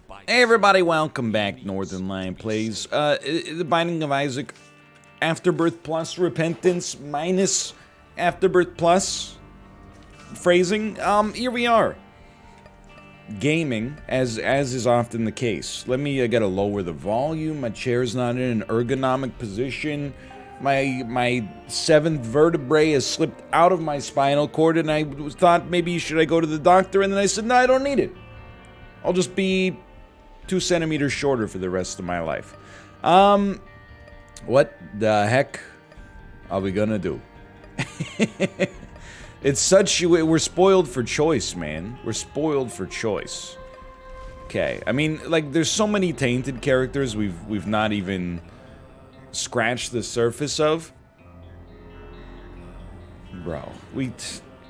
Hey everybody, welcome back, Northern Lion Plays. The Binding of Isaac, Afterbirth Plus, Repentance minus Afterbirth Plus phrasing. Here we are. Gaming, as is often the case. Let me gotta lower the volume. My chair's not in an ergonomic position. My seventh vertebrae has slipped out of my spinal cord, and I thought maybe should I go to the doctor, and then I said, no, I don't need it. I'll just be 2 centimeters shorter for the rest of my life. What the heck are we gonna do? It's such, we're spoiled for choice, man. We're spoiled for choice. Okay, I mean, like, there's so many tainted characters we've not even scratched the surface of. Bro,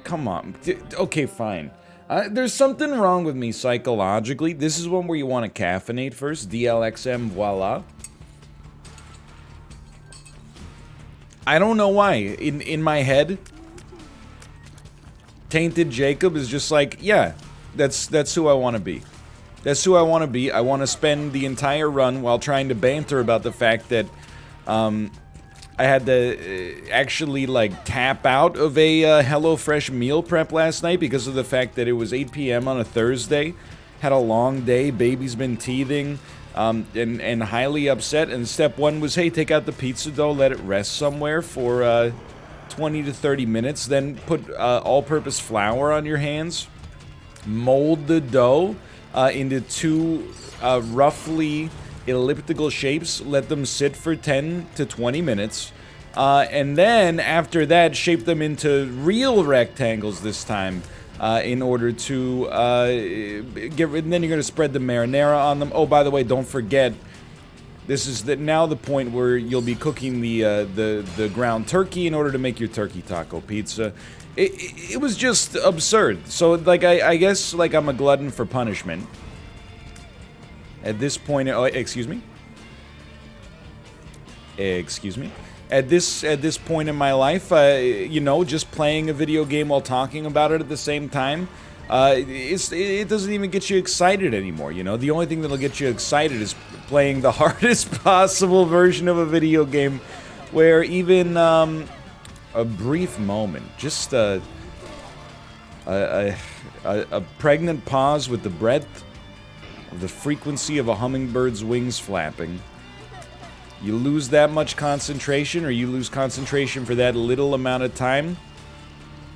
come on. Okay, fine. There's something wrong with me psychologically. This is one where you want to caffeinate first. DLXM, voila. I don't know why. In my head, Tainted Jacob is just like, yeah, that's who I want to be. That's who I want to be. I want to spend the entire run while trying to banter about the fact that I had to actually, like, tap out of a HelloFresh meal prep last night because of the fact that it was 8 p.m. on a Thursday. Had a long day, baby's been teething, and highly upset. And step one was, hey, take out the pizza dough, let it rest somewhere for 20 to 30 minutes. Then put all-purpose flour on your hands. Mold the dough into two roughly elliptical shapes, let them sit for 10 to 20 minutes, and then after that shape them into real rectangles this time, in order to get rid, and then you're going to spread the marinara on them. Oh, by the way, don't forget, this is now the point where you'll be cooking the ground turkey in order to make your turkey taco pizza. It was just absurd. So, like, I guess, like, I'm a glutton for punishment. At this point, oh, excuse me. At this point in my life, you know, just playing a video game while talking about it at the same time, it doesn't even get you excited anymore. You know, the only thing that'll get you excited is playing the hardest possible version of a video game, where even a brief moment, just a pregnant pause with the breath of the frequency of a hummingbird's wings flapping. You lose that much concentration, or you lose concentration for that little amount of time,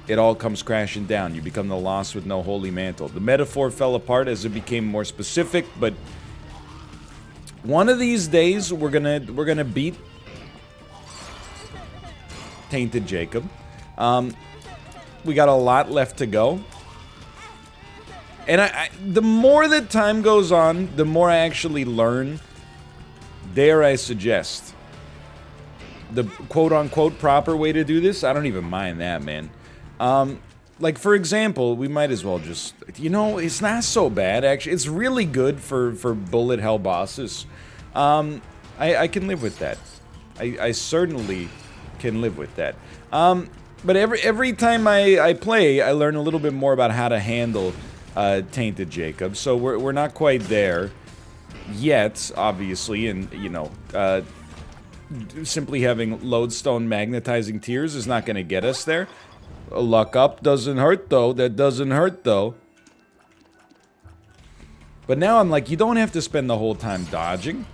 it all comes crashing down. You become the lost with no holy mantle. The metaphor fell apart as it became more specific, but one of these days we're gonna beat Tainted Jacob. We got a lot left to go. And the more that time goes on, the more I actually learn, dare I suggest, the quote-unquote proper way to do this. I don't even mind that, man. Like, for example, we might as well just, you know, it's not so bad, actually. It's really good for bullet hell bosses. I can live with that. I certainly can live with that. But every time I play, I learn a little bit more about how to handle Tainted Jacob, so we're not quite there yet, obviously, and, you know, simply having lodestone magnetizing tears is not going to get us there. Luck up doesn't hurt, though. That doesn't hurt, though. But now I'm like, you don't have to spend the whole time dodging.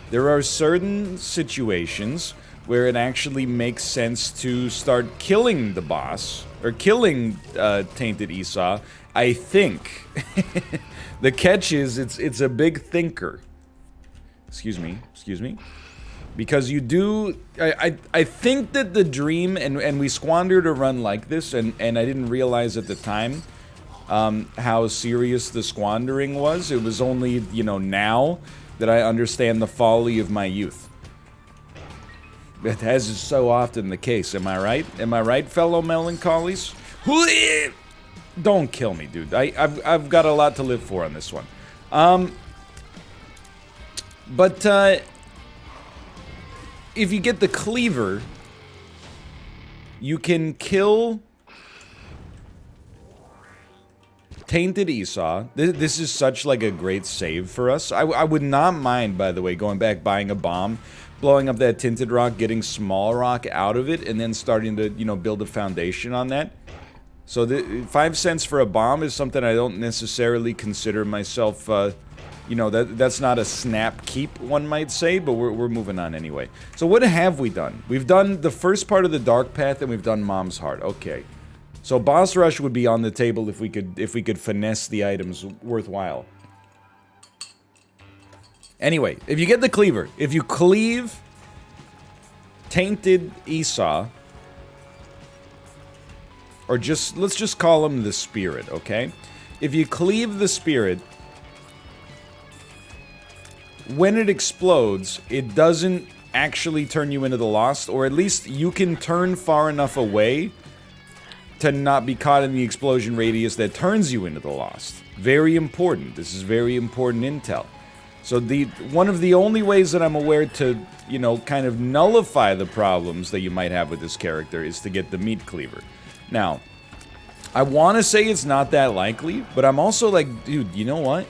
There are certain situations where it actually makes sense to start killing the boss, or killing Tainted Esau, I think. The catch is, it's a big thinker. Excuse me. Because you do, I think that the dream, and we squandered a run like this, and I didn't realize at the time how serious the squandering was. It was only, you know, now that I understand the folly of my youth. As is so often the case, am I right? Am I right, fellow melancholies? Don't kill me, dude. I've got a lot to live for on this one. But if you get the cleaver, you can kill Tainted Esau. This is such like a great save for us. I would not mind, by the way, going back, buying a bomb, blowing up that tinted rock, getting small rock out of it, and then starting to, you know, build a foundation on that. So the 5 cents for a bomb is something I don't necessarily consider myself, you know, that's not a snap keep, one might say, but we're moving on anyway. So what have we done? We've done the first part of the Dark Path, and we've done Mom's Heart. Okay. So boss rush would be on the table if we could finesse the items worthwhile. Anyway, if you get the cleaver, if you cleave Tainted Esau, or just let's just call him the spirit, okay? If you cleave the spirit, when it explodes, it doesn't actually turn you into the Lost, or at least you can turn far enough away to not be caught in the explosion radius that turns you into the Lost. Very important. This is very important intel. So one of the only ways that I'm aware to, you know, kind of nullify the problems that you might have with this character is to get the meat cleaver. Now, I want to say it's not that likely, but I'm also like, dude, you know what?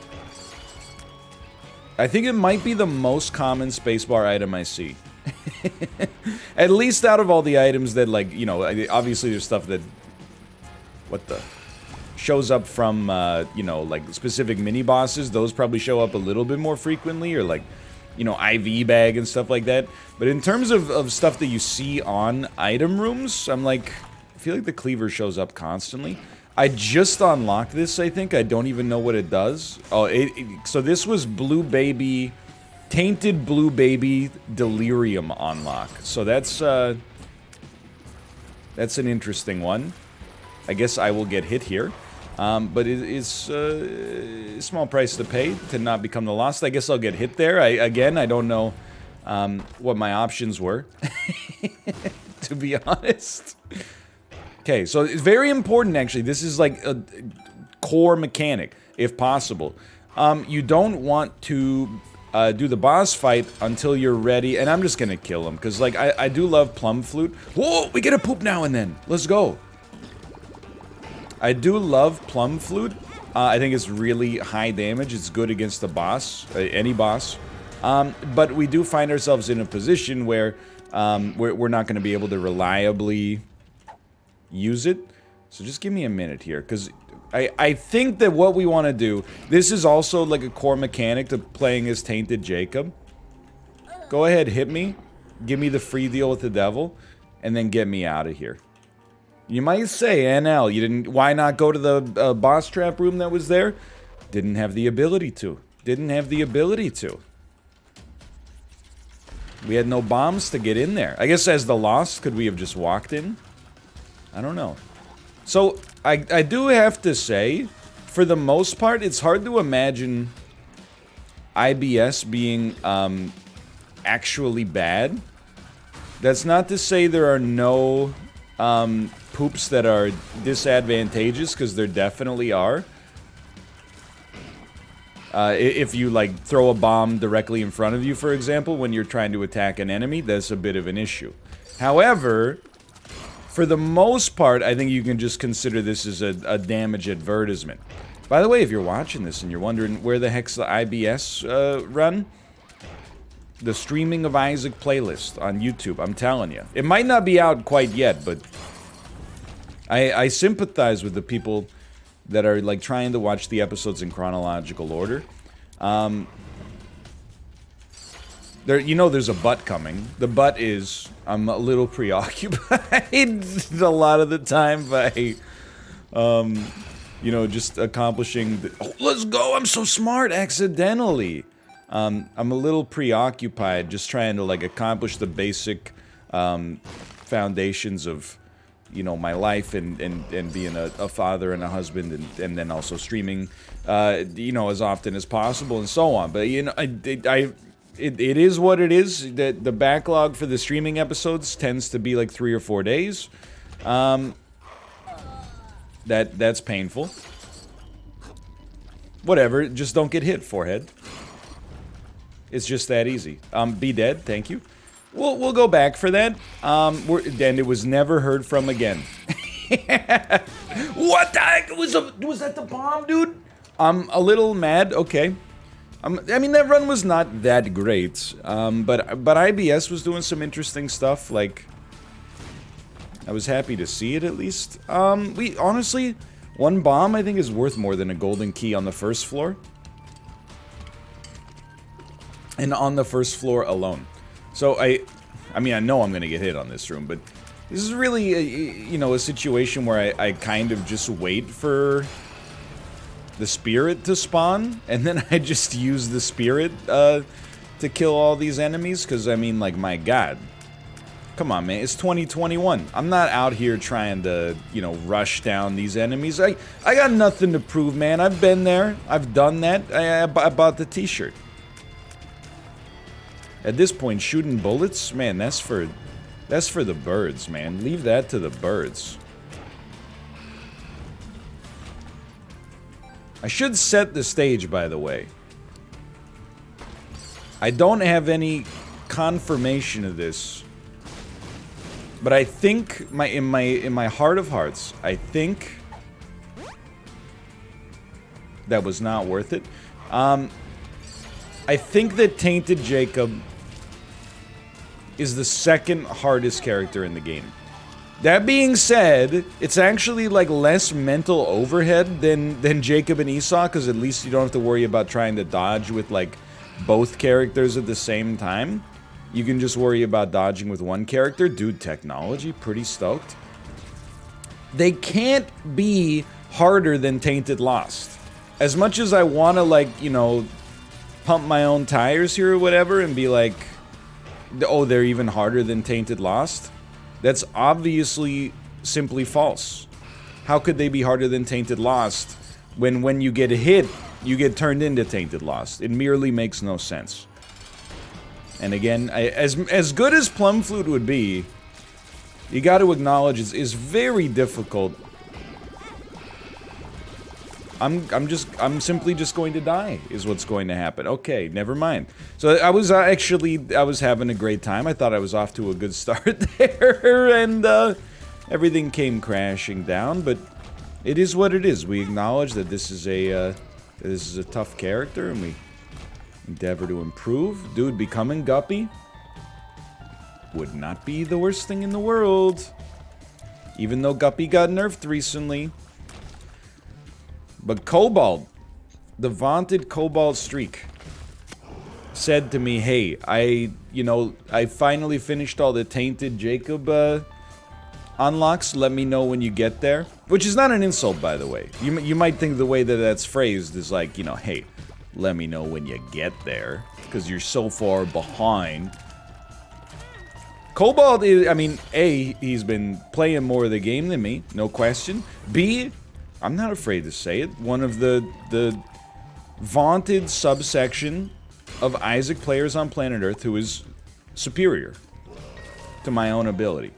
I think it might be the most common spacebar item I see. At least out of all the items that, like, you know, obviously there's stuff that... What the? Shows up from, you know, like, specific mini-bosses. Those probably show up a little bit more frequently, or, like, you know, IV bag and stuff like that. But in terms of stuff that you see on item rooms, I'm like... I feel like the cleaver shows up constantly. I just unlocked this, I think. I don't even know what it does. Oh, so this was Blue Baby... Tainted Blue Baby Delirium unlock. So that's an interesting one. I guess I will get hit here. But it is a small price to pay to not become the Lost. I guess I'll get hit there. Again, I don't know what my options were, to be honest. Okay, so it's very important, actually. This is like a core mechanic, if possible. You don't want to do the boss fight until you're ready, and I'm just gonna kill him, because, like, I do love Plum Flute. Whoa, we get a poop now and then. Let's go. I do love Plum Flute. I think it's really high damage. It's good against the boss, any boss. But we do find ourselves in a position where we're not going to be able to reliably use it. So just give me a minute here, because I think that what we want to do, this is also like a core mechanic to playing as Tainted Jacob. Go ahead, hit me, give me the free deal with the devil, and then get me out of here. You might say, NL, you didn't, why not go to the boss trap room that was there? Didn't have the ability to. Didn't have the ability to. We had no bombs to get in there. I guess as the Lost, could we have just walked in? I don't know. So, I do have to say, for the most part, it's hard to imagine IBS being actually bad. That's not to say there are no poops that are disadvantageous, because there definitely are. If you, like, throw a bomb directly in front of you, for example, when you're trying to attack an enemy, that's a bit of an issue. However, for the most part, I think you can just consider this as a damage advertisement. By the way, if you're watching this and you're wondering where the heck's the IBS run, the Streaming of Isaac playlist on YouTube, I'm telling you. It might not be out quite yet, but I sympathize with the people that are, like, trying to watch the episodes in chronological order. You know there's a but coming. The but is, I'm a little preoccupied a lot of the time by, you know, just accomplishing the, oh, let's go, I'm so smart, accidentally. I'm a little preoccupied just trying to, like, accomplish the basic foundations of, you know, my life and being a father and a husband, and then also streaming, you know, as often as possible and so on. But, you know, it is what it is. The backlog for the streaming episodes tends to be like 3 or 4 days. That's painful. Whatever, just don't get hit, forehead. It's just that easy. Be dead, thank you. We'll go back for that. And it was never heard from again. What the heck? Was that the bomb, dude? I'm a little mad. Okay. I mean, that run was not that great. But IBS was doing some interesting stuff. Like, I was happy to see it at least. We honestly, one bomb I think is worth more than a golden key on the first floor. And on the first floor alone. So I mean, I know I'm gonna get hit on this room, but this is really, you know, a situation where I kind of just wait for the spirit to spawn, and then I just use the spirit to kill all these enemies, because, I mean, like, my god. Come on, man, it's 2021. I'm not out here trying to, you know, rush down these enemies. I got nothing to prove, man. I've been there. I've done that. I bought the t-shirt. At this point, shooting bullets, man, that's for the birds, man. Leave that to the birds. I should set the stage, by the way. I don't have any confirmation of this, but I think in my heart of hearts, I think that was not worth it. I think that Tainted Jacob is the second hardest character in the game. That being said, it's actually like less mental overhead than Jacob and Esau, because at least you don't have to worry about trying to dodge with like both characters at the same time. You can just worry about dodging with one character. Dude, technology, pretty stoked. They can't be harder than Tainted Lost. As much as I want to, like, you know, pump my own tires here or whatever and be like, oh, they're even harder than Tainted Lost? That's obviously simply false. How could they be harder than Tainted Lost when you get hit, you get turned into Tainted Lost? It merely makes no sense. And again, as good as Plum Flute would be, you got to acknowledge it's very difficult. I'm simply just going to die, is what's going to happen. Okay, never mind. So I was having a great time. I thought I was off to a good start there, and everything came crashing down. But it is what it is. We acknowledge that this is a tough character, and we endeavor to improve. Dude, becoming Guppy would not be the worst thing in the world, even though Guppy got nerfed recently. But Cobalt, the vaunted Cobalt Streak, said to me, hey, I finally finished all the Tainted Jacob unlocks. Let me know when you get there. Which is not an insult, by the way. You might think the way that that's phrased is like, you know, hey, let me know when you get there, because you're so far behind. Cobalt is, I mean, A, he's been playing more of the game than me, no question. B, I'm not afraid to say it, one of the vaunted subsection of Isaac players on planet Earth who is superior to my own ability.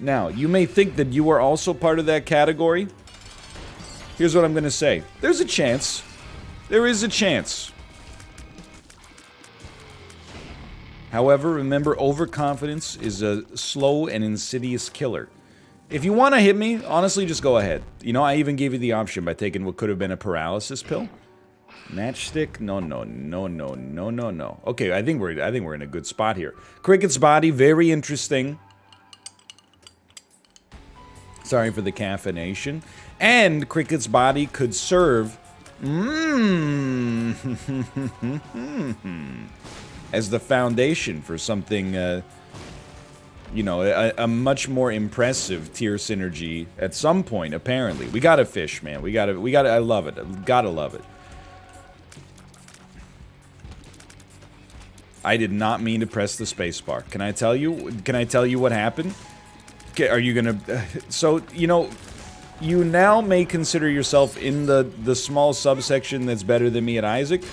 Now, you may think that you are also part of that category. Here's what I'm going to say. There's a chance. There is a chance. However, remember, overconfidence is a slow and insidious killer. If you want to hit me, honestly, just go ahead. You know, I even gave you the option by taking what could have been a paralysis pill. Matchstick? No. Okay, I think we're in a good spot here. Cricket's body, very interesting. Sorry for the caffeination. And Cricket's body could serve as the foundation for something you know, a much more impressive tier synergy at some point, apparently. We gotta fish, man. We gotta, I love it. Gotta love it. I did not mean to press the spacebar. Can I tell you what happened? Okay, are you gonna, so, you know, you now may consider yourself in the small subsection that's better than me at Isaac.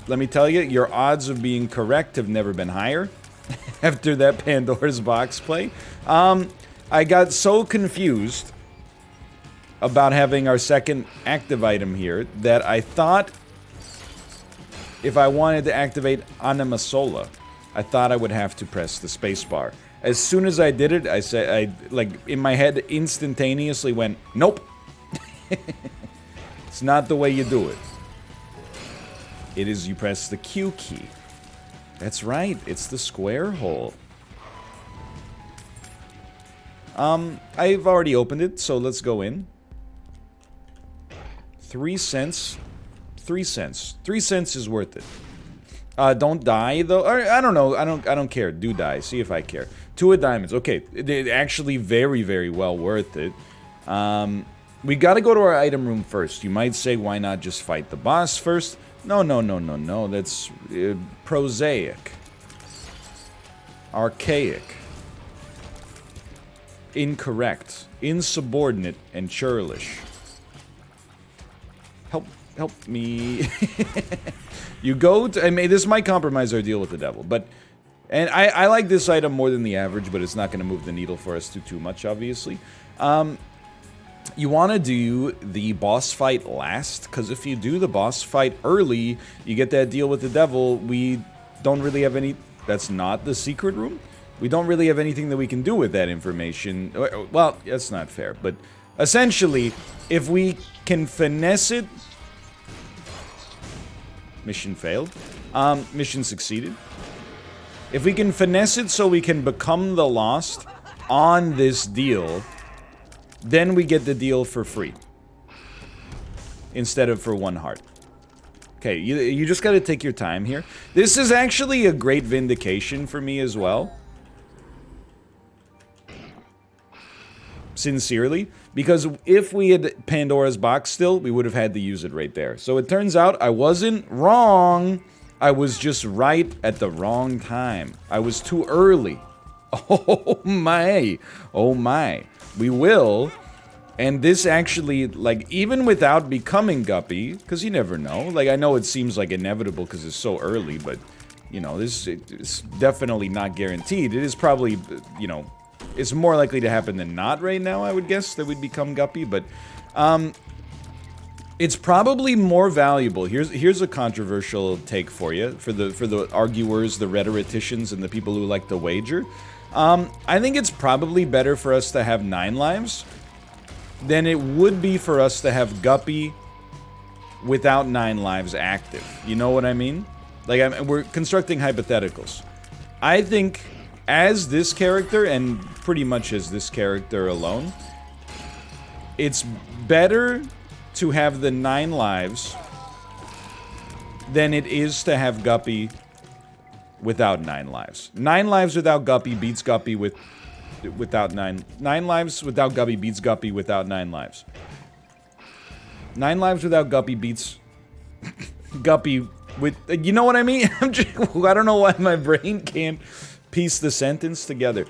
Let me tell you, your odds of being correct have never been higher. After that Pandora's box play. I got so confused about having our second active item here that I thought if I wanted to activate Animasola, I thought I would have to press the spacebar. As soon as I did it, I said, like, in my head, instantaneously went, nope. It's not the way you do it. It is you press the Q key. That's right, it's the square hole. I've already opened it, so let's go in. 3 cents. 3 cents. 3 cents is worth it. Don't die though. Or, I don't know. I don't care. Do die. See if I care. 2 of diamonds. Okay, it actually very, very well worth it. We got to go to our item room first. You might say, why not just fight the boss first? No, no, no, no, no. That's prosaic, archaic, incorrect, insubordinate, and churlish. Help me. You go to, I mean, this might compromise our deal with the devil, but, and I like this item more than the average, but it's not going to move the needle for us too much, obviously. You want to do the boss fight last, because if you do the boss fight early, you get that deal with the devil. We don't really have any, that's not the secret room. We don't really have anything that we can do with that information. Well, that's not fair, but essentially, if we can finesse it, mission failed. Mission succeeded. If we can finesse it so we can become the Lost on this deal, then we get the deal for free. Instead of for 1 heart. Okay, you just gotta take your time here. This is actually a great vindication for me as well. Sincerely. Because if we had Pandora's box still, we would have had to use it right there. So it turns out I wasn't wrong. I was just right at the wrong time. I was too early. Oh my. Oh my. We will. And this actually, like, even without becoming Guppy, because you never know. Like, I know it seems like inevitable because it's so early, but, you know, this is definitely not guaranteed. It is probably, you know, it's more likely to happen than not right now, I would guess, that we'd become Guppy, but, it's probably more valuable. Here's a controversial take for you, for the arguers, the rhetoricians, and the people who like to wager. I think it's probably better for us to have 9 lives than it would be for us to have Guppy without 9 lives active. You know what I mean? Like, we're constructing hypotheticals. I think, as this character, and pretty much as this character alone, it's better to have the 9 lives than it is to have Guppy without 9 lives. 9 lives without Guppy beats Guppy without 9. 9 lives without Guppy beats Guppy without 9 lives. 9 lives without Guppy beats Guppy with... You know what I mean? I don't know why my brain can't piece the sentence together.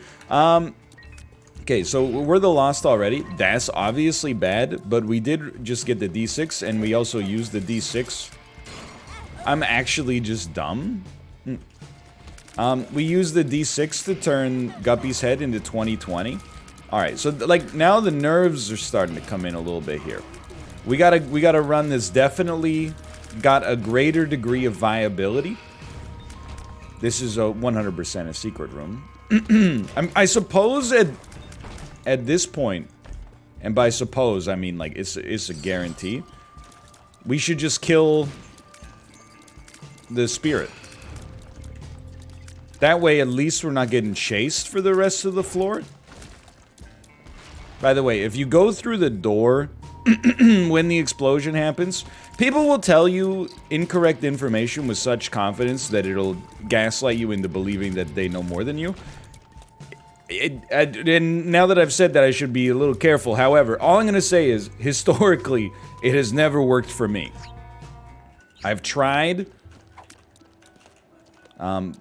Okay, so we're the Lost already. That's obviously bad, but we did just get the D6, and we also used the D6. I'm actually just dumb. We used the D6 to turn Guppy's head into 2020. Alright, so, like, now the nerves are starting to come in a little bit here. We gotta run this. Definitely got a greater degree of viability. This is 100% a secret room. I suppose at this point, and by suppose, I mean, like, it's a guarantee, we should just kill the spirit. That way, at least we're not getting chased for the rest of the floor. By the way, if you go through the door when the explosion happens, people will tell you incorrect information with such confidence that it'll gaslight you into believing that they know more than you. And now that I've said that, I should be a little careful. However, all I'm going to say is, historically, it has never worked for me. I've tried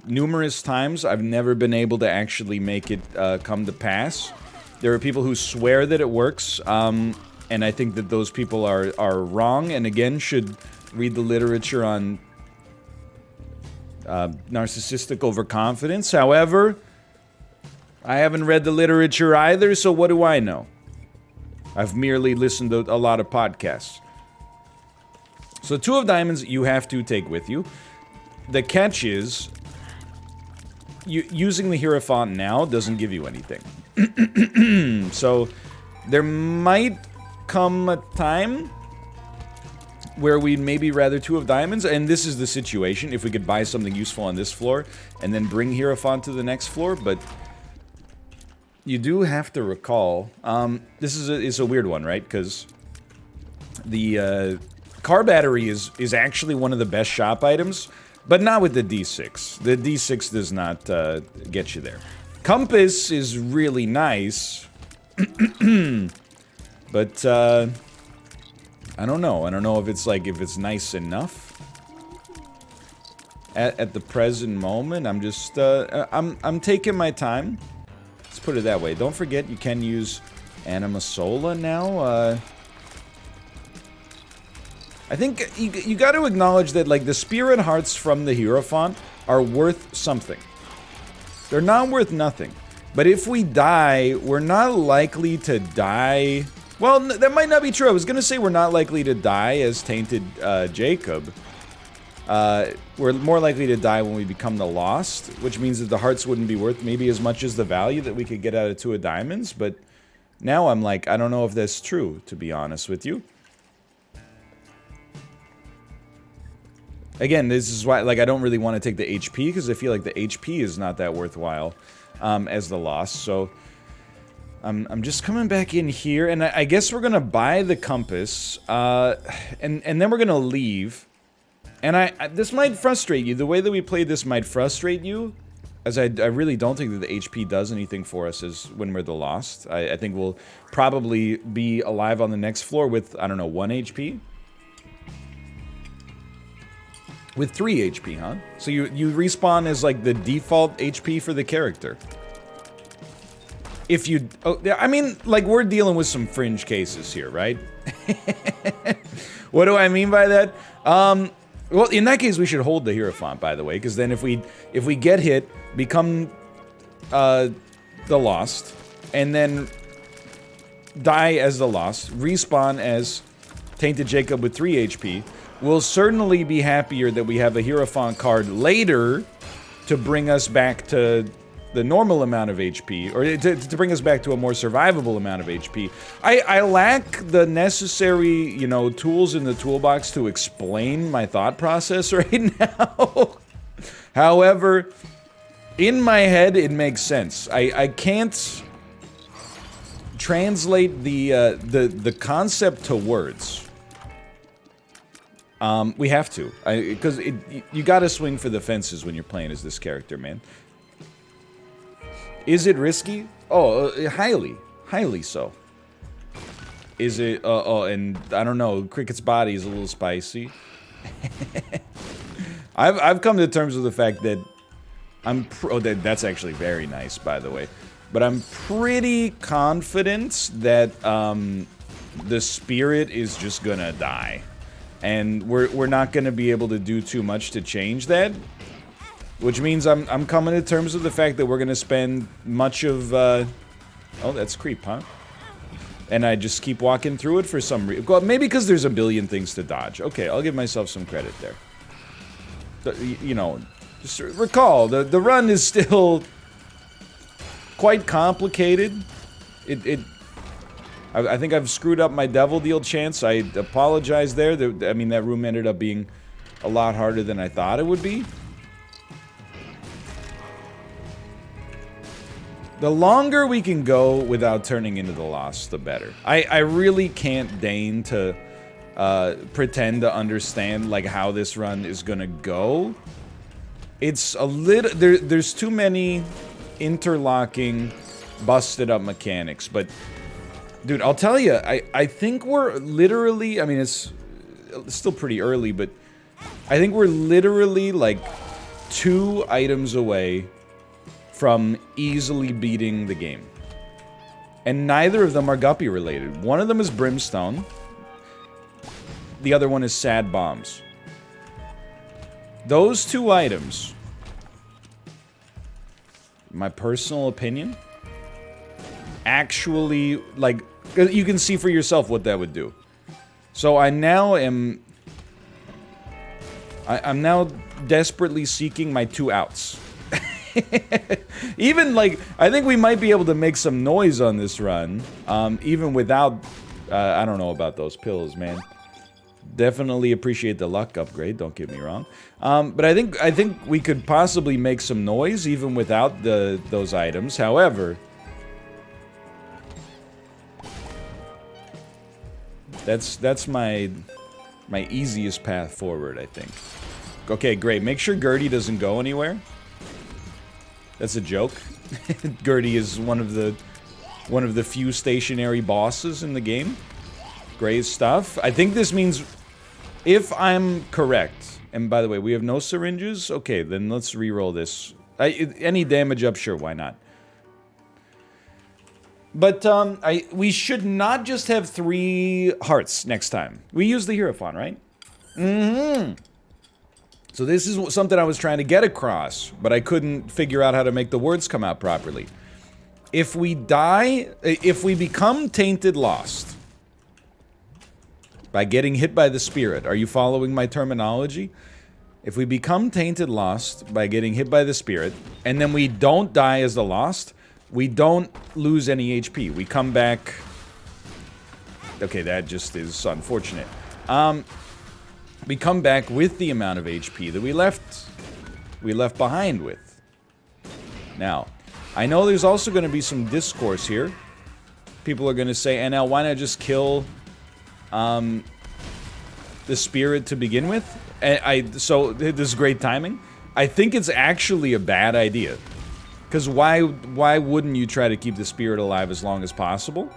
numerous times. I've never been able to actually make it come to pass. There are people who swear that it works, and I think that those people are wrong, and again, should read the literature on narcissistic overconfidence. However, I haven't read the literature either, so what do I know? I've merely listened to a lot of podcasts. So 2 of diamonds you have to take with you. The catch is, using the Hierophant now doesn't give you anything. So there might come a time where we'd maybe rather 2 of diamonds, and this is the situation, if we could buy something useful on this floor, and then bring Hierophant to the next floor, but you do have to recall, this is a weird one, right? Because the car battery is actually one of the best shop items, but not with the D6. The D6 does not get you there. Compass is really nice, but I don't know. I don't know if it's like, if it's nice enough. At the present moment, I'm just, I'm taking my time. Let's put it that way. Don't forget, you can use Anima Sola now. I think you got to acknowledge that, like, the Spirit Hearts from the Hierophant are worth something. They're not worth nothing. But if we die, we're not likely to die. Well, that might not be true. I was gonna say we're not likely to die as Tainted Jacob. We're more likely to die when we become the Lost, which means that the hearts wouldn't be worth maybe as much as the value that we could get out of 2 of diamonds, but now I'm like, I don't know if that's true, to be honest with you. Again, this is why, like, I don't really want to take the HP, because I feel like the HP is not that worthwhile as the Lost, so I'm just coming back in here, and I guess we're gonna buy the compass, and then we're gonna leave. And this might frustrate you. The way that we played this might frustrate you, as I really don't think that the HP does anything for us as when we're the Lost. I think we'll probably be alive on the next floor with, I don't know, 1 HP? With 3 HP, huh? So you respawn as, like, the default HP for the character. If you... Oh, I mean, like, we're dealing with some fringe cases here, right? What do I mean by that? Well, in that case, we should hold the Hierophant, by the way, because then if we get hit, become the Lost, and then die as the Lost, respawn as Tainted Jacob with 3 HP, we'll certainly be happier that we have a Hierophant card later to bring us back to the normal amount of HP, or to bring us back to a more survivable amount of HP. I lack the necessary, you know, tools in the toolbox to explain my thought process right now. However, in my head, it makes sense. I can't translate the concept to words. We have to, because you gotta swing for the fences when you're playing as this character, man. Is it risky? Oh, highly so. Is it, oh, and I don't know, Cricket's body is a little spicy. I've come to terms with the fact that that's actually very nice, by the way. But I'm pretty confident that, the spirit is just gonna die. And we're not gonna be able to do too much to change that. Which means I'm coming to terms with the fact that we're gonna spend much of, oh, that's creep, huh? And I just keep walking through it for some reason. Well, maybe because there's a billion things to dodge. Okay, I'll give myself some credit there. You know, just recall, the run is still quite complicated. I think I've screwed up my Devil Deal chance. I apologize there. I mean, that room ended up being a lot harder than I thought it would be. The longer we can go without turning into the Lost, the better. I really can't deign to pretend to understand, like, how this run is gonna go. It's a little... There's too many interlocking, busted up mechanics, but... Dude, I'll tell you, I think we're literally... I mean, it's still pretty early, but... I think we're literally, like, 2 items away from easily beating the game. And neither of them are Guppy related. One of them is Brimstone. The other one is Sad Bombs. Those 2 items, my personal opinion, actually, like, you can see for yourself what that would do. So I now am... I'm now desperately seeking my 2 outs. Even, like, I think we might be able to make some noise on this run, even without, I don't know about those pills, man. Definitely appreciate the luck upgrade, don't get me wrong. But I think we could possibly make some noise even without those items. However, that's my easiest path forward, I think. Okay, great. Make sure Gertie doesn't go anywhere. That's a joke. Gertie is one of the few stationary bosses in the game. Great stuff. I think this means, if I'm correct, and by the way, we have no syringes. Okay, then let's re-roll this. Any damage up, sure, why not? But we should not just have 3 hearts next time. We use the Hierophant, right? Mm-hmm. So this is something I was trying to get across, but I couldn't figure out how to make the words come out properly. If we die, if we become tainted lost by getting hit by the spirit, are you following my terminology? If we become tainted lost by getting hit by the spirit, and then we don't die as the lost, we don't lose any HP. We come back... Okay, that just is unfortunate. We come back with the amount of HP that we left behind with. Now, I know there's also going to be some discourse here. People are going to say, and now why not just kill the spirit to begin with? So this is great timing. I think it's actually a bad idea. Because why wouldn't you try to keep the spirit alive as long as possible?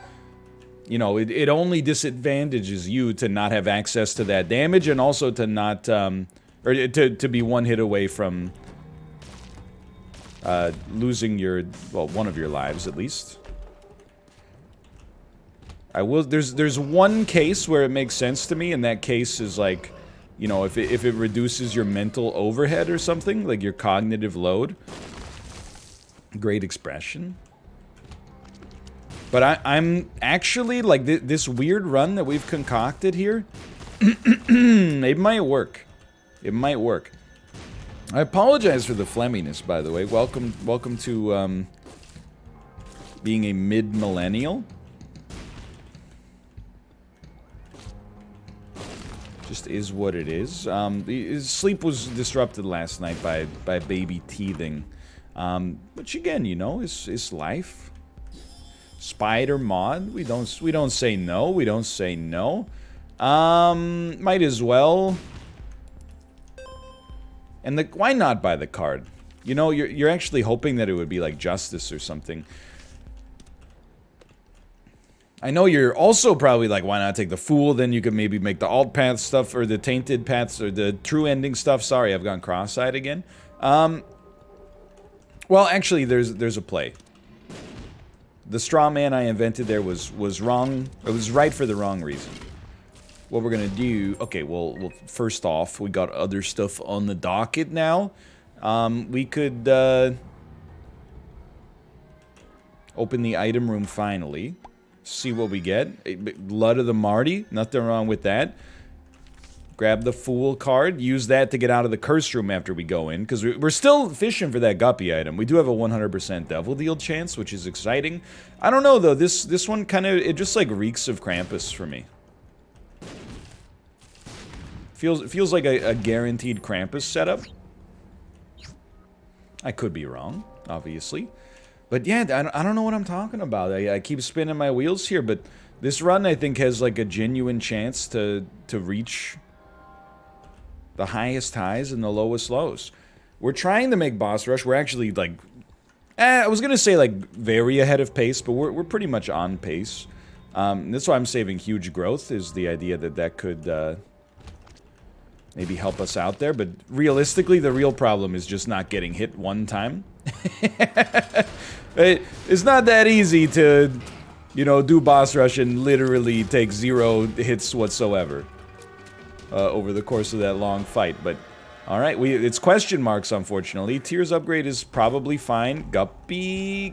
You know, it only disadvantages you to not have access to that damage, and also to not, or to be one hit away from losing one of your lives at least. There's one case where it makes sense to me, and that case is like, you know, if it reduces your mental overhead or something, like your cognitive load. Great expression. But I'm actually, like, this weird run that we've concocted here, it might work. It might work. I apologize for the phlegminess, by the way. Welcome to, being a mid-millennial. Just is what it is. His sleep was disrupted last night by baby teething. Which again, you know, is life. Spider mod, we don't say no, we don't say no. Might as well. And why not buy the card? You know, you're actually hoping that it would be like Justice or something. I know you're also probably like, why not take the Fool? Then you could maybe make the alt path stuff, or the tainted paths, or the true ending stuff. Sorry, I've gone cross-eyed again. Well, actually, there's a play. The straw man I invented there was wrong. It was right for the wrong reason. What we're gonna do... Okay, well, first off, we got other stuff on the docket now. We could, open the item room finally. See what we get. Blood of the Marty. Nothing wrong with that. Grab the Fool card. Use that to get out of the curse room after we go in. Because we're still fishing for that Guppy item. We do have a 100% Devil Deal chance, which is exciting. I don't know, though. This one kind of... It just, like, reeks of Krampus for me. Feels like a guaranteed Krampus setup. I could be wrong, obviously. But yeah, I don't know what I'm talking about. I keep spinning my wheels here, but this run, I think, has, like, a genuine chance to reach... the highest highs and the lowest lows. We're trying to make boss rush. We're actually, like... I was gonna say, like, very ahead of pace, but we're pretty much on pace. That's why I'm saving huge growth, is the idea that could, maybe help us out there. But realistically, the real problem is just not getting hit one time. It's not that easy to, you know, do boss rush and literally take 0 hits whatsoever. Over the course of that long fight, but alright, it's question marks, unfortunately. Tears upgrade is probably fine. Guppy,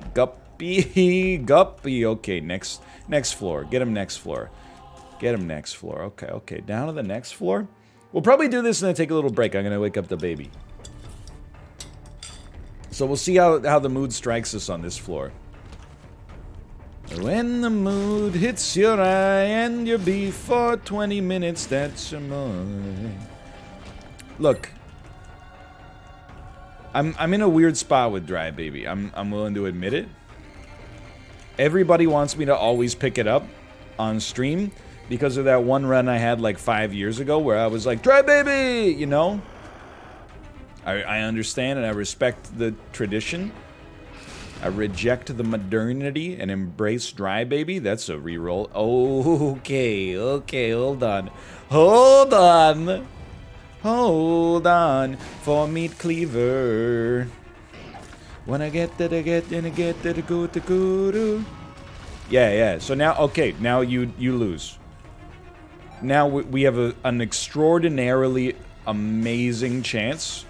okay, next floor. Get him next floor. Get him next floor. Okay, down to the next floor. We'll probably do this and then take a little break. I'm gonna wake up the baby. So we'll see how the mood strikes us on this floor. When the mood hits your eye and your beef for 20 minutes, that's your money. Look, I'm in a weird spot with Dry Baby. I'm willing to admit it. Everybody wants me to always pick it up on stream because of that one run I had like 5 years ago where I was like, Dry Baby, you know? I understand and I respect the tradition. I reject the modernity and embrace Dry Baby. That's a reroll. Okay, hold on. Hold on. Hold on for meat cleaver. When I get that, I get, and I get that, go to go. Yeah. So now, okay, now you lose. Now we have an extraordinarily amazing chance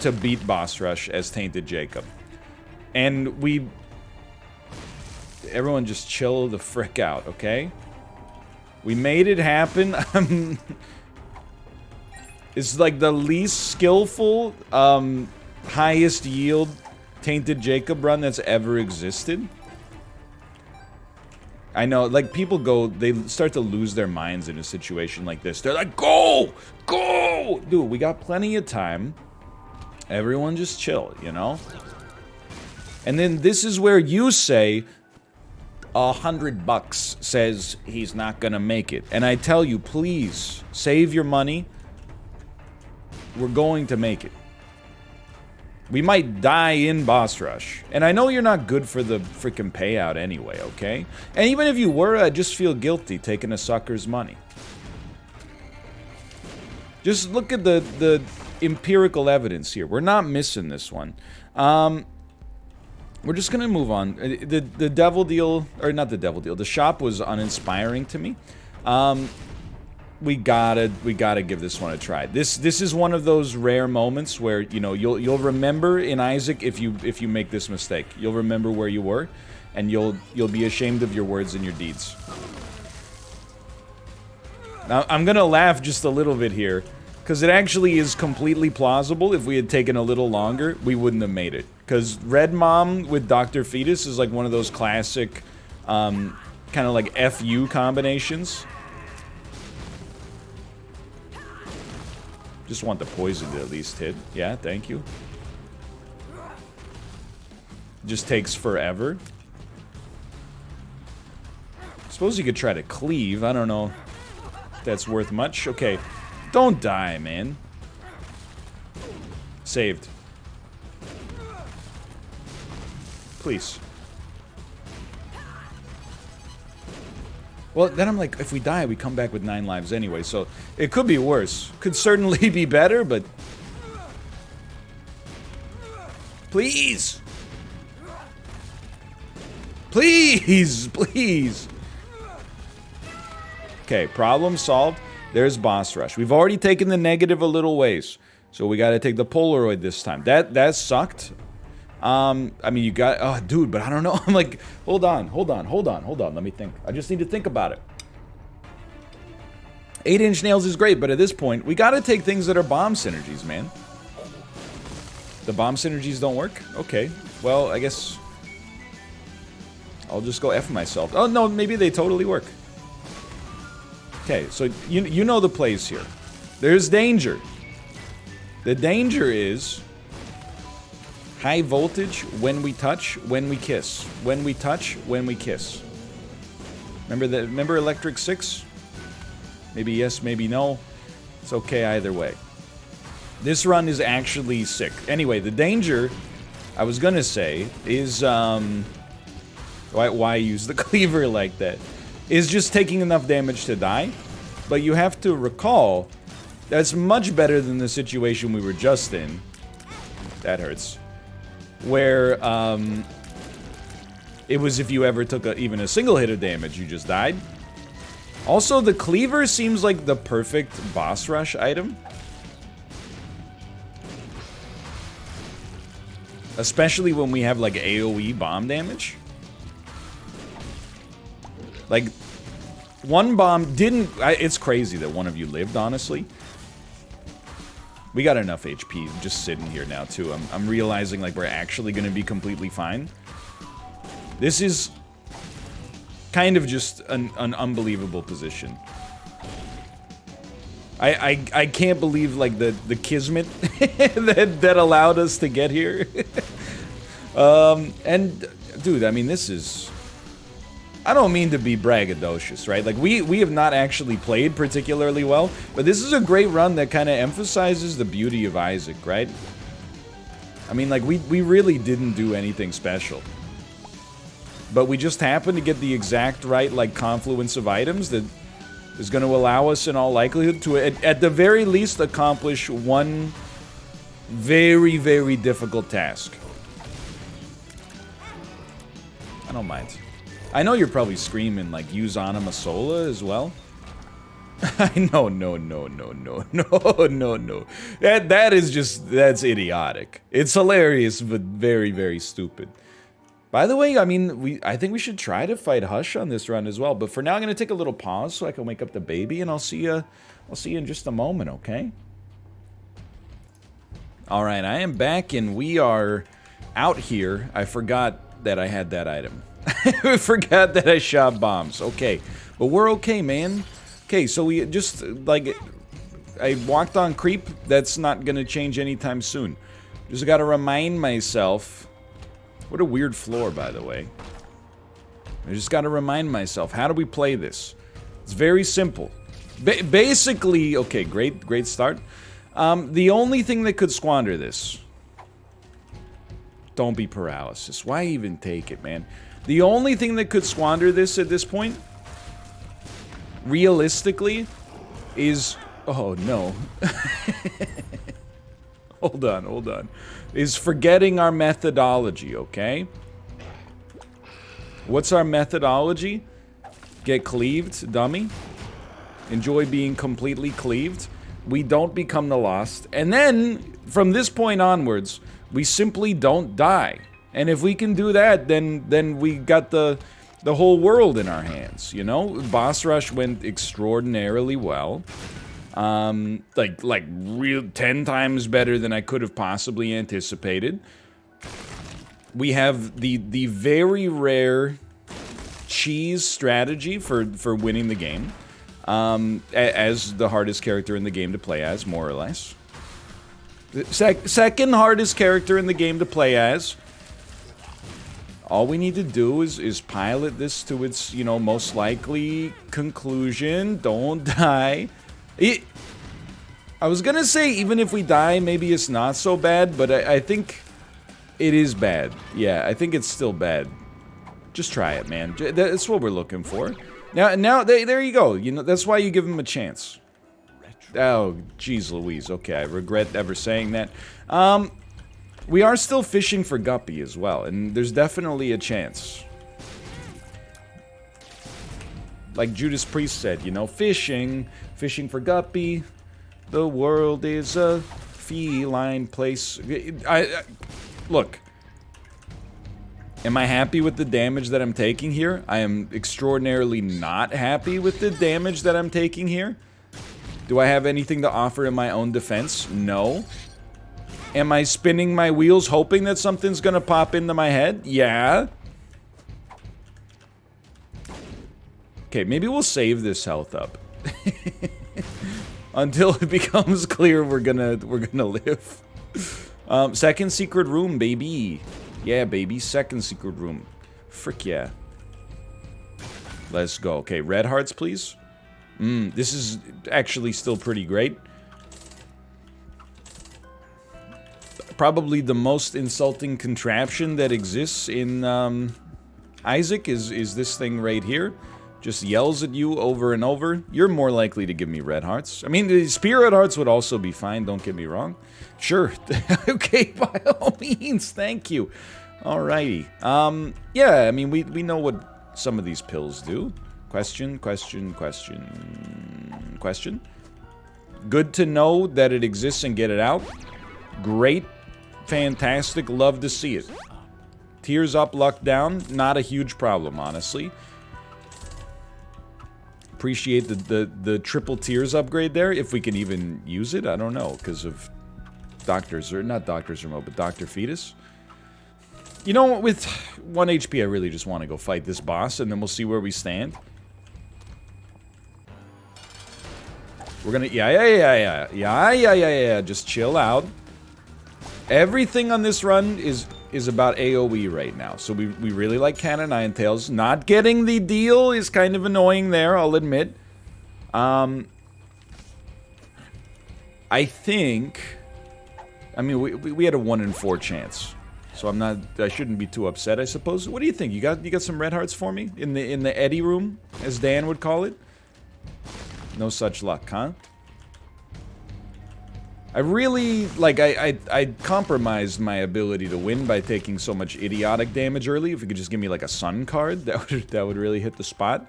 to beat Boss Rush as Tainted Jacob. And everyone just chill the frick out, okay? We made it happen. It's like the least skillful, highest yield Tainted Jacob run that's ever existed. I know, like, they start to lose their minds in a situation like this. They're like, go! Go! Dude, we got plenty of time. Everyone just chill, you know? And then this is where you say, $100 says he's not gonna make it. And I tell you, please, save your money. We're going to make it. We might die in Boss Rush. And I know you're not good for the freaking payout anyway, okay? And even if you were, I just feel guilty taking a sucker's money. Just look at the empirical evidence here. We're not missing this one. We're just gonna move on. The devil deal, or not the devil deal, the shop was uninspiring to me. We gotta give this one a try. This is one of those rare moments where, you know, you'll remember in Isaac if you make this mistake. You'll remember where you were, and you'll be ashamed of your words and your deeds. Now I'm gonna laugh just a little bit here, because it actually is completely plausible. If we had taken a little longer, we wouldn't have made it. Because Red Mom with Dr. Fetus is like one of those classic, kind of like FU combinations. Just want the poison to at least hit. Yeah, thank you. Just takes forever. Suppose you could try to cleave. I don't know if that's worth much. Okay. Don't die, man. Saved. Please. Well, then I'm like, if we die, we come back with 9 lives anyway, so it could be worse. Could certainly be better, but... Please! Please! Please! Okay, problem solved. There's Boss Rush. We've already taken the negative a little ways, so we gotta take the Polaroid this time. That sucked. I mean, you got... Oh, dude, but I don't know. I'm like, hold on. Let me think. I just need to think about it. 8-inch nails is great, but at this point, we gotta take things that are bomb synergies, man. The bomb synergies don't work? Okay. Well, I guess... I'll just go F myself. Oh, no, maybe they totally work. Okay, so you know the plays here. There's danger. The danger is high voltage when we touch, when we kiss. When we touch, when we kiss. Remember Electric 6? Maybe yes, maybe no. It's okay either way. This run is actually sick. Anyway, the danger, I was gonna say, is why use the cleaver like that? Is just taking enough damage to die. But you have to recall, that's much better than the situation we were just in. That hurts. Where, it was if you ever took even a single hit of damage, you just died. Also, the cleaver seems like the perfect boss rush item. Especially when we have, like, AoE bomb damage. Like, one bomb didn't... it's crazy that one of you lived, honestly. We got enough HP just sitting here now, too. I'm realizing, like, we're actually going to be completely fine. This is kind of just an unbelievable position. I can't believe, like, the kismet that allowed us to get here. And, dude, I mean, this is... I don't mean to be braggadocious, right? Like, we have not actually played particularly well, but this is a great run that kind of emphasizes the beauty of Isaac, right? I mean, like, we really didn't do anything special. But we just happened to get the exact right, like, confluence of items that is going to allow us, in all likelihood, to, at the very least, accomplish one very, very difficult task. I don't mind. I know you're probably screaming, like, use Anima Sola as well. No. That is just, that's idiotic. It's hilarious, but very, very stupid. By the way, I mean, I think we should try to fight Hush on this run as well. But for now, I'm going to take a little pause so I can wake up the baby, and I'll see you in just a moment, okay? All right, I am back, and we are out here. I forgot that I had that item. I forgot that I shot bombs. Okay, but we're okay, man. Okay, so we just, like, I walked on creep. That's not going to change anytime soon. Just got to remind myself. What a weird floor, by the way. I just got to remind myself, how do we play this? It's very simple. Basically, okay, great start. The only thing that could squander this... Don't be paralysis. Why even take it, man? The only thing that could squander this at this point, realistically, is... Oh, no. Hold on. Is forgetting our methodology, okay? What's our methodology? Get cleaved, dummy. Enjoy being completely cleaved. We don't become the lost. And then, from this point onwards, we simply don't die. And if we can do that, then we got the whole world in our hands, you know? Boss rush went extraordinarily well. Like real 10 times better than I could have possibly anticipated. We have the very rare cheese strategy for winning the game. As the hardest character in the game to play as, more or less. The second hardest character in the game to play as. All we need to do is pilot this to its, you know, most likely conclusion. Don't die. I was gonna say, even if we die, maybe it's not so bad, but I think it is bad. Yeah, I think it's still bad. Just try it, man. That's what we're looking for. Now, there you go. You know, that's why you give him a chance. Oh, jeez Louise. Okay, I regret ever saying that. We are still fishing for Guppy as well, and there's definitely a chance. Like Judas Priest said, you know, fishing for Guppy. The world is a feline place. Look. Am I happy with the damage that I'm taking here? I am extraordinarily not happy with the damage that I'm taking here. Do I have anything to offer in my own defense? No. Am I spinning my wheels hoping that something's gonna pop into my head? Yeah. Okay, maybe we'll save this health up. Until it becomes clear we're gonna live. Second secret room, baby. Yeah, baby, second secret room. Frick yeah. Let's go. Okay, red hearts, please. This is actually still pretty great. Probably the most insulting contraption that exists in Isaac is this thing right here. Just yells at you over and over. You're more likely to give me red hearts. I mean, the spirit hearts would also be fine, don't get me wrong. Sure. Okay, by all means, thank you. Alrighty. Yeah, I mean, we know what some of these pills do. Question. Good to know that it exists and get it out. Great. Fantastic. Love to see it. Tears up, luck down. Not a huge problem, honestly. Appreciate the triple tears upgrade there. If we can even use it, I don't know, because of Doctor's, or not Doctor's Remote, but Dr. Fetus. You know, with 1 HP, I really just want to go fight this boss, and then we'll see where we stand. We're gonna, yeah. Just chill out. Everything on this run is about AoE right now, so we really like Cat and Nine Tails. Not getting the deal is kind of annoying there, I'll admit. I think, I mean, we had a 1 in 4 chance, so I shouldn't be too upset, I suppose. What do you think? You got some red hearts for me in the Eddie room, as Dan would call it? No such luck, huh? I really, like, I compromised my ability to win by taking so much idiotic damage early. If you could just give me, like, a sun card, that would really hit the spot.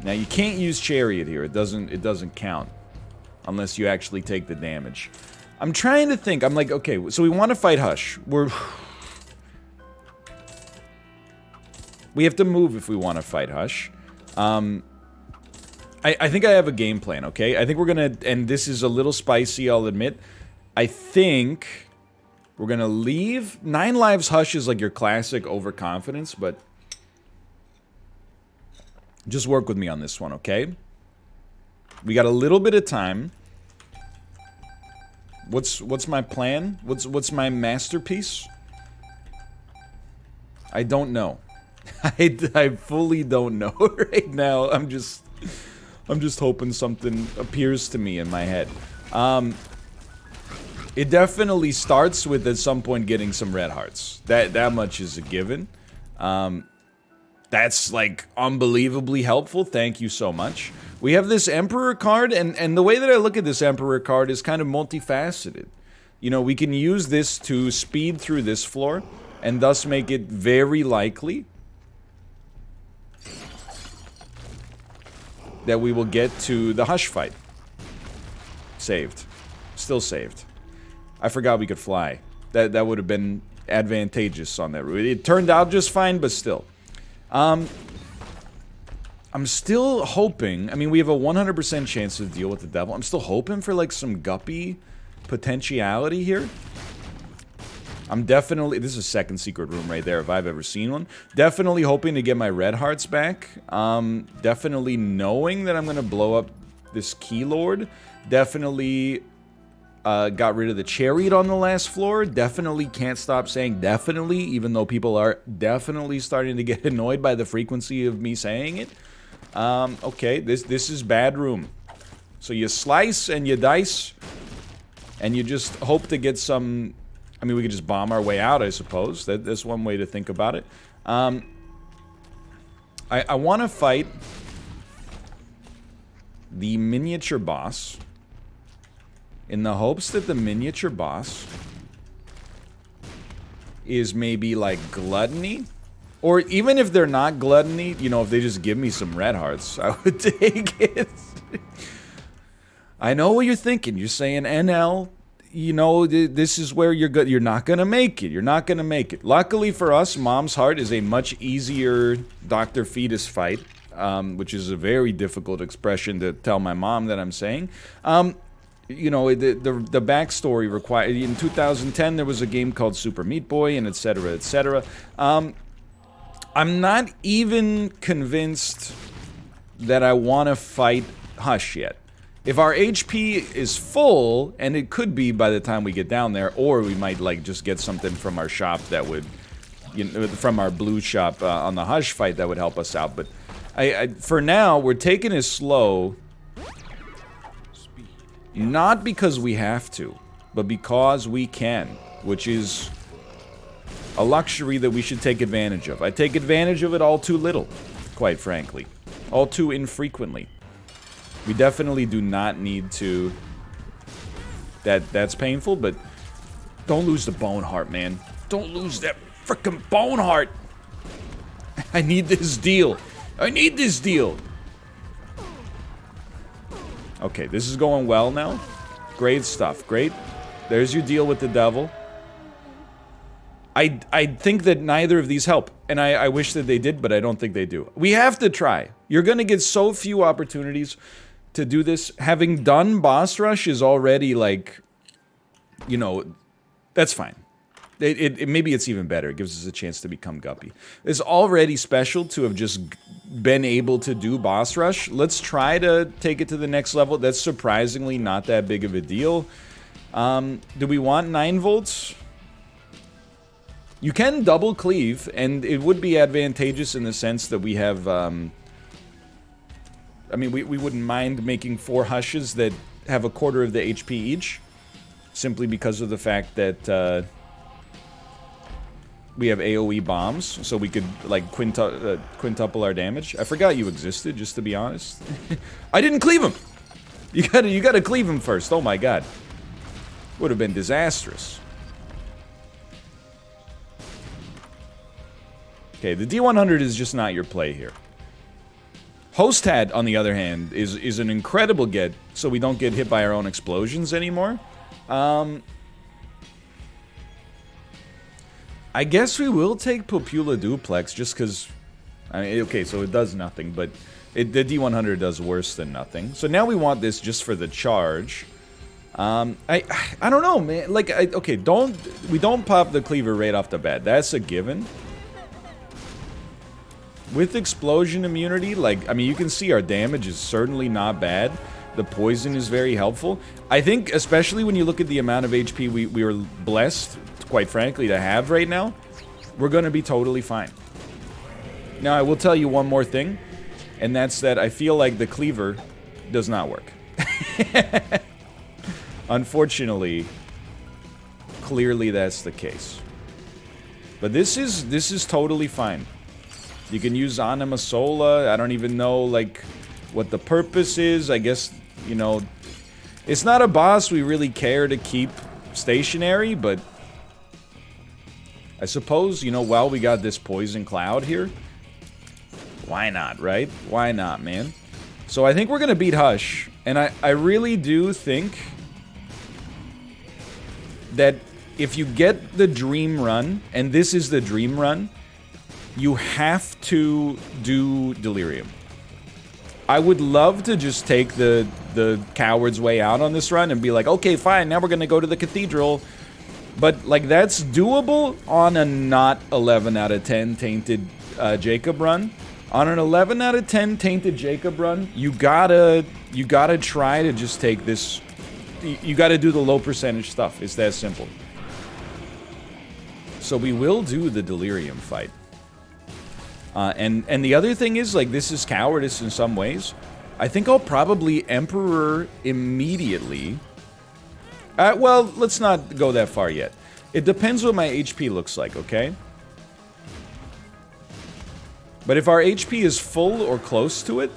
Now, you can't use Chariot here. It doesn't count. Unless you actually take the damage. I'm trying to think. I'm like, okay, so we want to fight Hush. We have to move if we want to fight Hush. I think I have a game plan, okay? I think we're gonna, and this is a little spicy, I'll admit. I think we're gonna leave. 9 lives Hush is like your classic overconfidence, but just work with me on this one, okay? We got a little bit of time. What's my plan? What's my masterpiece? I don't know. I fully don't know right now. I'm just hoping something appears to me in my head. It definitely starts with at some point getting some red hearts. That much is a given. That's like unbelievably helpful. Thank you so much. We have this Emperor card, and the way that I look at this Emperor card is kind of multifaceted. You know, we can use this to speed through this floor, and thus make it very likely that we will get to the Hush fight. Saved. Still saved. I forgot we could fly. That would have been advantageous on that route. It turned out just fine, but still. I'm still hoping, I mean, we have a 100% chance to deal with the devil. I'm still hoping for, like, some guppy potentiality here. I'm definitely, this is a second secret room right there if I've ever seen one. Definitely hoping to get my red hearts back. Definitely knowing that I'm gonna blow up this Keylord. Definitely got rid of the Chariot on the last floor. Definitely can't stop saying definitely, even though people are definitely starting to get annoyed by the frequency of me saying it. Okay, this is bad room. So you slice and you dice, and you just hope to get some. I mean, we could just bomb our way out, I suppose. That's one way to think about it. I want to fight the miniature boss in the hopes that the miniature boss is maybe like Gluttony. Or even if they're not Gluttony, you know, if they just give me some red hearts, I would take it. I know what you're thinking. You're saying NL. You know, this is where you're good. You're not gonna make it. You're not gonna make it. Luckily for us, Mom's Heart is a much easier Dr. Fetus fight, which is a very difficult expression to tell my mom that I'm saying. You know, the backstory required. In 2010, there was a game called Super Meat Boy, and etc., etc. I'm not even convinced that I want to fight Hush yet. If our HP is full, and it could be by the time we get down there, or we might, like, just get something from our shop that would, you know, from our blue shop on the Hush fight that would help us out. But for now, we're taking it slow, not because we have to, but because we can, which is a luxury that we should take advantage of. I take advantage of it all too little, quite frankly. All too infrequently. We definitely do not need to. That's painful, but don't lose the bone heart, man. Don't lose that frickin' bone heart. I need this deal. I need this deal. Okay, this is going well now. Great stuff. Great. There's your deal with the devil. I think that neither of these help, and I wish that they did, but I don't think they do. We have to try. You're gonna get so few opportunities to do this. Having done boss rush is already, like, you know, that's fine. Maybe it's even better. It gives us a chance to become Guppy. It's already special to have just been able to do boss rush. Let's try to take it to the next level. That's surprisingly not that big of a deal. Do we want 9 volts? You can double cleave, and it would be advantageous in the sense that we have, I mean, we wouldn't mind making 4 hushes that have a quarter of the HP each, simply because of the fact that, we have AoE bombs, so we could, like, quintuple our damage. I forgot you existed, just to be honest. I didn't cleave him! You gotta cleave him first, oh my god. Would have been disastrous. Okay, the D100 is just not your play here. Host Hat, on the other hand, is an incredible get, so we don't get hit by our own explosions anymore. I guess we will take Popula Duplex, just because... I mean, okay, so it does nothing, but the D100 does worse than nothing. So now we want this just for the charge. I don't know, man. Like, okay, we don't pop the cleaver right off the bat. That's a given. With explosion immunity, like, I mean, you can see our damage is certainly not bad. The poison is very helpful. I think, especially when you look at the amount of HP we are blessed, quite frankly, to have right now, we're going to be totally fine. Now, I will tell you one more thing, and that's that I feel like the cleaver does not work. Unfortunately, clearly that's the case. But this is totally fine. You can use Anima Sola. I don't even know, like, what the purpose is. I guess, you know, it's not a boss we really care to keep stationary, but I suppose, you know, while we got this poison cloud here, why not, right? Why not, man? So I think we're gonna beat Hush, and I really do think that if you get the dream run, and this is the dream run, you have to do Delirium. I would love to just take the coward's way out on this run and be like, okay, fine, now we're gonna go to the cathedral. But, like, that's doable on a not 11 out of 10 Tainted Jacob run. On an 11 out of 10 Tainted Jacob run, you gotta try to just take this... You gotta do the low percentage stuff. It's that simple. So we will do the Delirium fight. And the other thing is, like, this is cowardice in some ways. I think I'll probably Emperor immediately. Well, let's not go that far yet. It depends what my HP looks like, okay? But if our HP is full or close to it...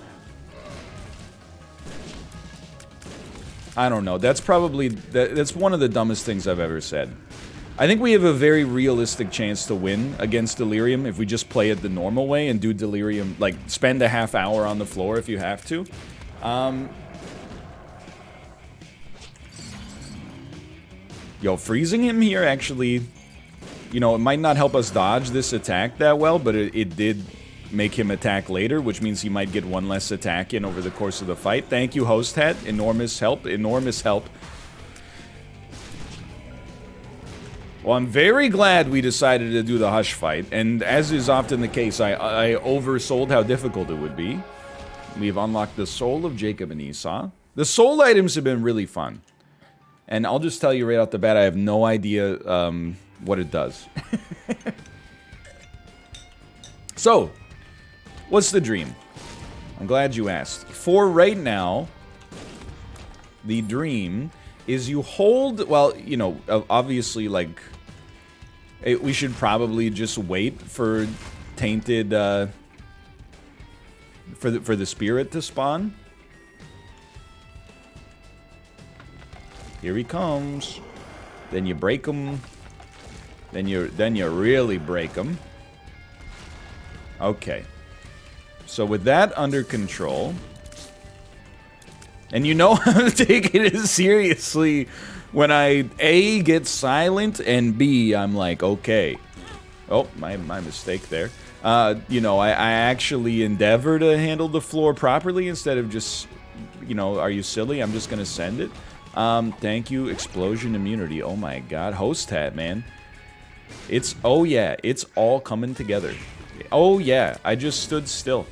I don't know. That's probably... That's one of the dumbest things I've ever said. I think we have a very realistic chance to win against Delirium if we just play it the normal way and do Delirium... Like, spend a half hour on the floor if you have to. Yo, freezing him here actually, you know, it might not help us dodge this attack that well, but it did make him attack later, which means he might get one less attack in over the course of the fight. Thank you, Host Hat. Enormous help. Enormous help. Well, I'm very glad we decided to do the Hush fight, and as is often the case, I oversold how difficult it would be. We've unlocked the Soul of Jacob and Esau. The soul items have been really fun. And I'll just tell you right off the bat, I have no idea what it does. So, what's the dream? I'm glad you asked. For right now, the dream is you hold, well, you know, obviously, like, we should probably just wait for Tainted, for the spirit to spawn. Here he comes. Then you break him. Then you really break him. Okay. So with that under control, and you know I'm taking it seriously when I A, get silent, and B, I'm like, okay. Oh, my mistake there. You know, I actually endeavor to handle the floor properly instead of just, you know, are you silly? I'm just gonna send it. Thank you, explosion immunity. Oh my god, host hat, man. It's, oh yeah, it's all coming together. Oh yeah, I just stood still.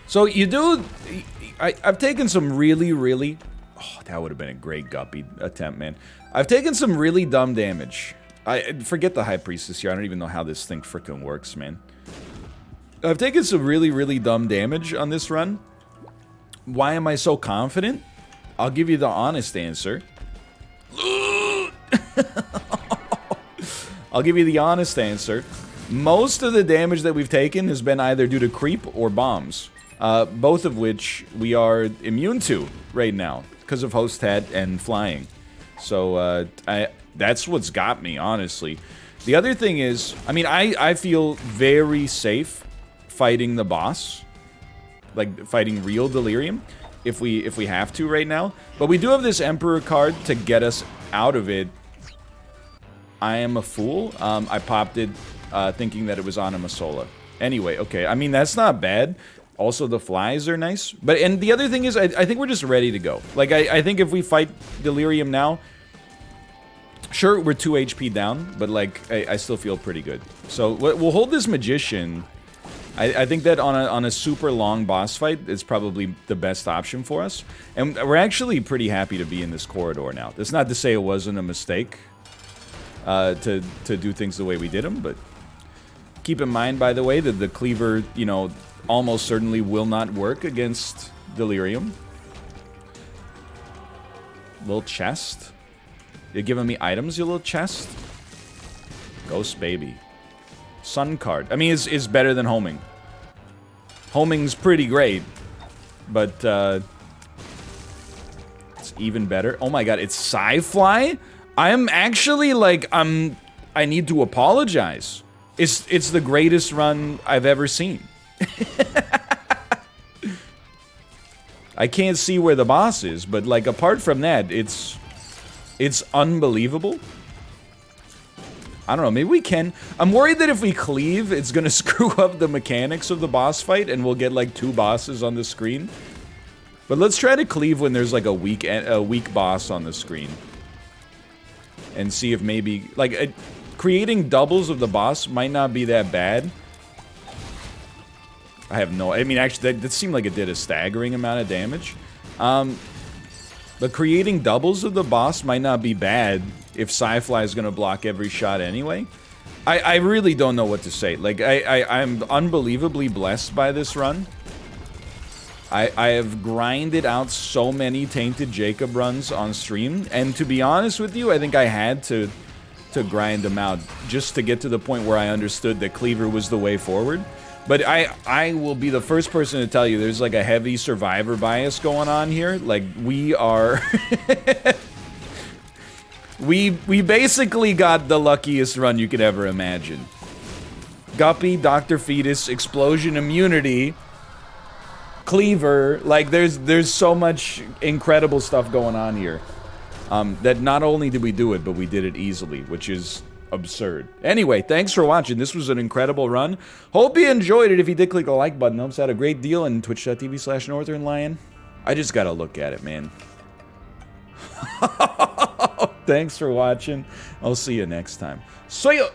So you do, I've taken some really, oh, that would have been a great guppy attempt, man. I've taken some really dumb damage. I forget the High Priestess here, I don't even know how this thing frickin' works, man. I've taken some really dumb damage on this run. Why am I so confident? I'll give you the honest answer. I'll give you the honest answer. Most of the damage that we've taken has been either due to creep or bombs. Both of which we are immune to right now because of host hat and flying. So that's what's got me, honestly. The other thing is, I mean, I feel very safe fighting the boss, like fighting real delirium, if we have to right now. But we do have this Emperor card to get us out of it. I am a fool. I popped it thinking that it was Anima Sola. Anyway, okay. I mean, that's not bad. Also, the flies are nice. But, and the other thing is, I think we're just ready to go. Like, I think if we fight Delirium now, sure, we're 2 HP down, but, like, I still feel pretty good. So, we'll hold this Magician. I think that on a super long boss fight, it's probably the best option for us. And we're actually pretty happy to be in this corridor now. That's not to say it wasn't a mistake to do things the way we did them, but keep in mind, by the way, that the cleaver, you know, almost certainly will not work against Delirium. Little chest. You're giving me items, you little chest? Ghost baby. Sun card. I mean, it's better than homing. Homing's pretty great, but it's even better. Oh my god, it's Sci-Fly? I'm actually like, I need to apologize. It's the greatest run I've ever seen. I can't see where the boss is, but like apart from that, it's unbelievable. I don't know, maybe we can. I'm worried that if we cleave, it's gonna screw up the mechanics of the boss fight and we'll get like 2 bosses on the screen. But let's try to cleave when there's like a weak boss on the screen. And see if maybe, like, creating doubles of the boss might not be that bad. I have no, I mean, actually, that seemed like it did a staggering amount of damage. But creating doubles of the boss might not be bad if Sci-Fly is going to block every shot anyway. I really don't know what to say. Like, I'm unbelievably blessed by this run. I have grinded out so many Tainted Jacob runs on stream, and to be honest with you, I think I had to grind them out just to get to the point where I understood that Cleaver was the way forward. But I will be the first person to tell you there's like a heavy survivor bias going on here. Like, we are... we basically got the luckiest run you could ever imagine. Guppy, Dr. Fetus, Explosion Immunity, Cleaver, like there's so much incredible stuff going on here. That not only did we do it, but we did it easily, which is absurd. Anyway, thanks for watching. This was an incredible run. Hope you enjoyed it. If you did, click the like button. Helps out a great deal. And twitch.tv/NorthernLion. I just gotta look at it, man. Thanks for watching. I'll see you next time. See ya!